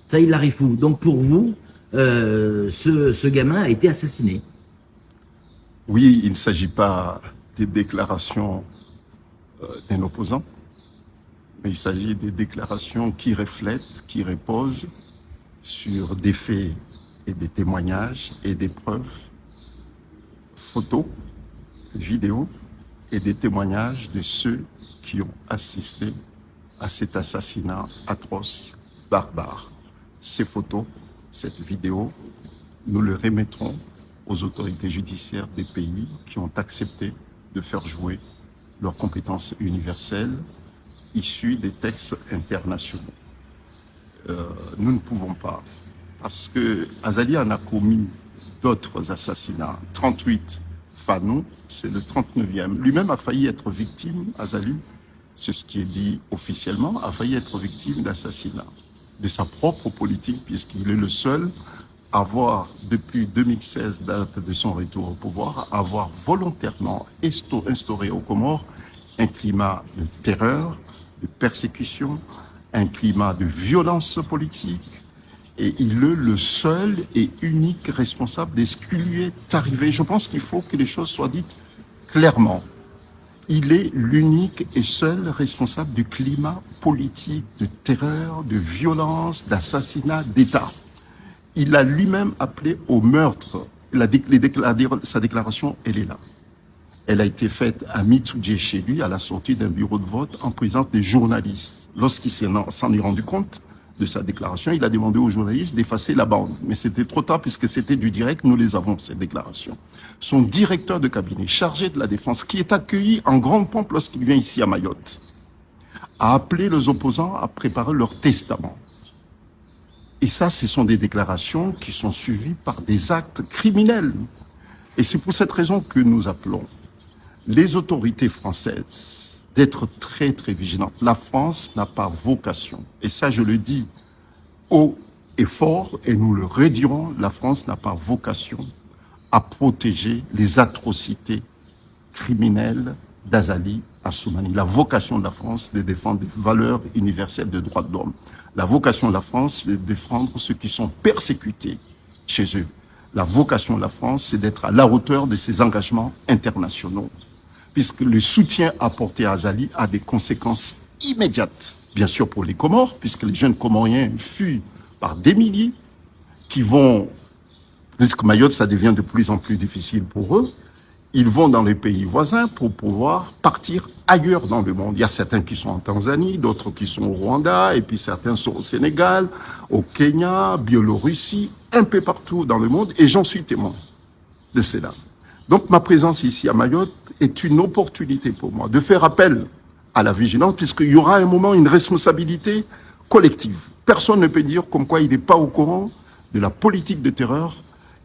Saïd Larifou. Donc pour vous, ce gamin a été assassiné. Oui, il ne s'agit pas des déclarations d'un opposant, mais il s'agit des déclarations qui reflètent, qui reposent sur des faits et des témoignages et des preuves, photos, vidéos et des témoignages de ceux qui ont assisté à cet assassinat atroce, barbare. Ces photos, cette vidéo, nous le remettrons aux autorités judiciaires des pays qui ont accepté de faire jouer leurs compétences universelles issues des textes internationaux. Nous ne pouvons pas, parce que Azali en a commis d'autres assassinats. 38, Fanou, c'est le 39e. Lui-même a failli être victime, Azali, c'est ce qui est dit officiellement, a failli être victime d'assassinat de sa propre politique, puisqu'il est le seul à avoir, depuis 2016, date de son retour au pouvoir, avoir volontairement instauré aux Comores un climat de terreur, de persécution, un climat de violence politique. Et il est le seul et unique responsable de ce qui lui est arrivé. Je pense qu'il faut que les choses soient dites clairement. Il est l'unique et seul responsable du climat politique de terreur, de violence, d'assassinat d'État. Il a lui-même appelé au meurtre. Sa déclaration, elle est là. Elle a été faite à Mitsuje chez lui, à la sortie d'un bureau de vote, en présence des journalistes. Lorsqu'il s'en est rendu compte de sa déclaration, il a demandé aux journalistes d'effacer la bande. Mais c'était trop tard puisque c'était du direct, nous les avons, ces déclarations. Son directeur de cabinet, chargé de la défense, qui est accueilli en grande pompe lorsqu'il vient ici à Mayotte, a appelé les opposants à préparer leur testament. Et ça, ce sont des déclarations qui sont suivies par des actes criminels. Et c'est pour cette raison que nous appelons les autorités françaises d'être très, très vigilantes. La France n'a pas vocation, et ça je le dis haut et fort, et nous le redirons, la France n'a pas vocation à protéger les atrocités criminelles d'Azali Assoumani. La vocation de la France, c'est de défendre des valeurs universelles de droits de l'homme. La vocation de la France, c'est de défendre ceux qui sont persécutés chez eux. La vocation de la France, c'est d'être à la hauteur de ses engagements internationaux, puisque le soutien apporté à Azali a des conséquences immédiates, bien sûr pour les Comores, puisque les jeunes Comoriens fuient par des milliers, qui vont, puisque Mayotte, ça devient de plus en plus difficile pour eux, ils vont dans les pays voisins pour pouvoir partir ailleurs dans le monde. Il y a certains qui sont en Tanzanie, d'autres qui sont au Rwanda, et puis certains sont au Sénégal, au Kenya, Biélorussie, un peu partout dans le monde, et j'en suis témoin de cela. Donc ma présence ici à Mayotte est une opportunité pour moi de faire appel à la vigilance, puisqu'il y aura un moment une responsabilité collective. Personne ne peut dire comme quoi il n'est pas au courant de la politique de terreur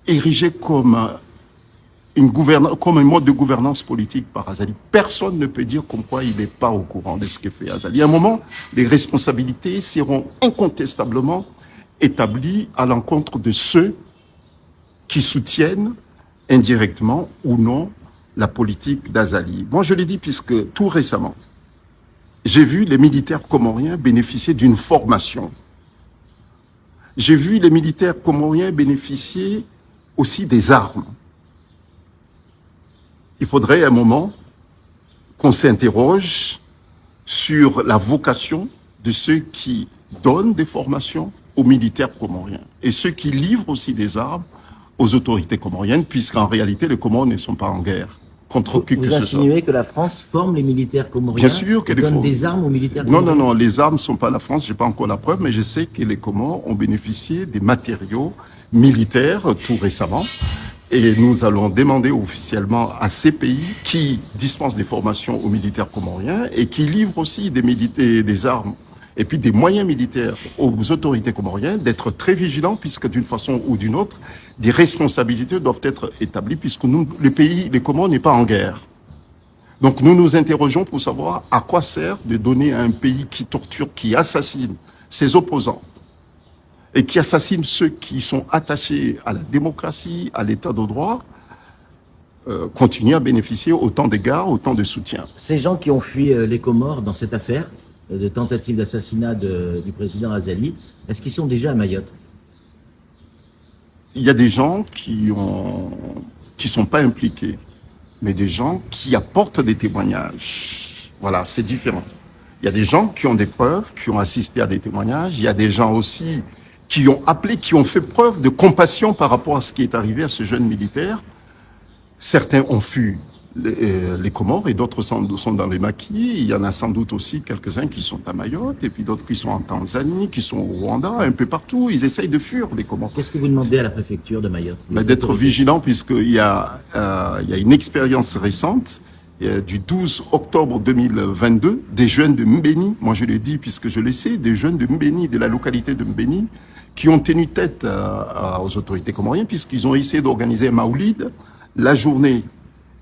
érigée comme un mode de gouvernance politique par Azali. Personne ne peut dire comme quoi il n'est pas au courant de ce que fait Azali. À un moment, les responsabilités seront incontestablement établies à l'encontre de ceux qui soutiennent indirectement ou non la politique d'Azali. Moi, je l'ai dit puisque tout récemment, j'ai vu les militaires comoriens bénéficier d'une formation. J'ai vu les militaires comoriens bénéficier aussi des armes. Il faudrait un moment qu'on s'interroge sur la vocation de ceux qui donnent des formations aux militaires comoriens et ceux qui livrent aussi des armes aux autorités comoriennes, puisqu'en réalité, les Comores ne sont pas en guerre contre qui que ce soit. Vous insinuez que la France forme les militaires comoriens? Bien sûr qu'elle donne des armes aux militaires comoriens. Non, non, les armes ne sont pas la France, je n'ai pas encore la preuve, mais je sais que les Comores ont bénéficié des matériaux militaires tout récemment. Et nous allons demander officiellement à ces pays qui dispensent des formations aux militaires comoriens et qui livrent aussi des armes et puis des moyens militaires aux autorités comoriennes d'être très vigilants, puisque d'une façon ou d'une autre, des responsabilités doivent être établies, puisque nous, les Comores n'est pas en guerre. Donc nous nous interrogeons pour savoir à quoi sert de donner à un pays qui torture, qui assassine ses opposants, et qui assassine ceux qui sont attachés à la démocratie, à l'état de droit, continuer à bénéficier autant d'égards, autant de soutien. Ces gens qui ont fui les Comores dans cette affaire, de tentative d'assassinat du président Azali. Est-ce qu'ils sont déjà à Mayotte? Il y a des gens qui sont pas impliqués, mais des gens qui apportent des témoignages. Voilà, c'est différent. Il y a des gens qui ont des preuves, qui ont assisté à des témoignages. Il y a des gens aussi qui ont appelé, qui ont fait preuve de compassion par rapport à ce qui est arrivé à ce jeune militaire. Certains ont fui les Comores et d'autres sont dans les maquis. Il y en a sans doute aussi quelques-uns qui sont à Mayotte et puis d'autres qui sont en Tanzanie, qui sont au Rwanda, un peu partout. Ils essayent de fuir les Comores. Qu'est-ce que vous demandez à la préfecture de Mayotte? D'être vigilant puisqu'il y a une expérience récente du 12 octobre 2022 des jeunes de Mbéni, moi je le dis puisque je le sais, des jeunes de Mbéni, de la localité de Mbéni, qui ont tenu tête aux autorités comoriennes puisqu'ils ont essayé d'organiser un maoulid la journée.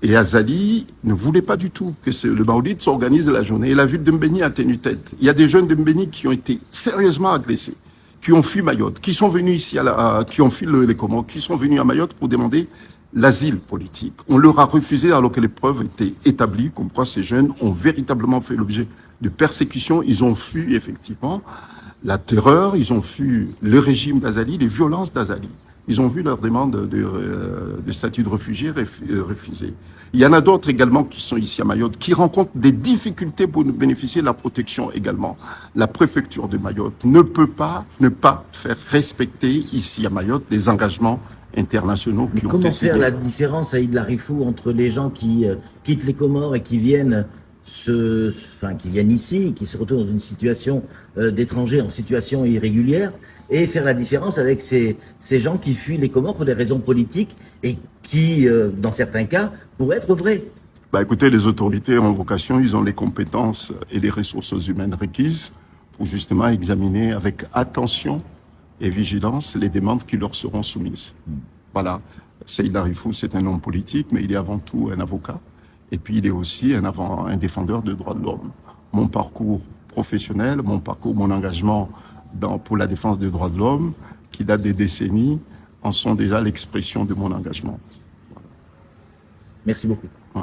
Et Azali ne voulait pas du tout que le maoulid s'organise la journée. Et la ville de Mbéni a tenu tête. Il y a des jeunes de Mbéni qui ont été sérieusement agressés, qui ont fui Mayotte, qui sont venus ici, qui ont fui les Comores, qui sont venus à Mayotte pour demander l'asile politique. On leur a refusé alors que les preuves étaient établies, comme quoi ces jeunes ont véritablement fait l'objet de persécutions. Ils ont fui effectivement la terreur, ils ont fui le régime d'Azali, les violences d'Azali. Ils ont vu leur demande de statut de réfugié refusée. Il y en a d'autres également qui sont ici à Mayotte, qui rencontrent des difficultés pour bénéficier de la protection également. La préfecture de Mayotte ne peut pas ne pas faire respecter ici à Mayotte les engagements internationaux qui ont été signés. Comment faire la différence, Aïd Larifou, entre les gens qui quittent les Comores et qui viennent qui viennent ici, qui se retrouvent dans une situation d'étrangers en situation irrégulière, et faire la différence avec ces gens qui fuient les Comores pour des raisons politiques et qui, dans certains cas, pourraient être vrais? Écoutez, les autorités ont vocation, ils ont les compétences et les ressources humaines requises pour justement examiner avec attention et vigilance les demandes qui leur seront soumises. Voilà. Seïd Larifou, c'est un homme politique, mais il est avant tout un avocat. Et puis, il est aussi un défendeur de droits de l'homme. Mon parcours professionnel, mon engagement pour la défense des droits de l'homme, qui date des décennies, en sont déjà l'expression de mon engagement. Voilà. Merci beaucoup. Ouais.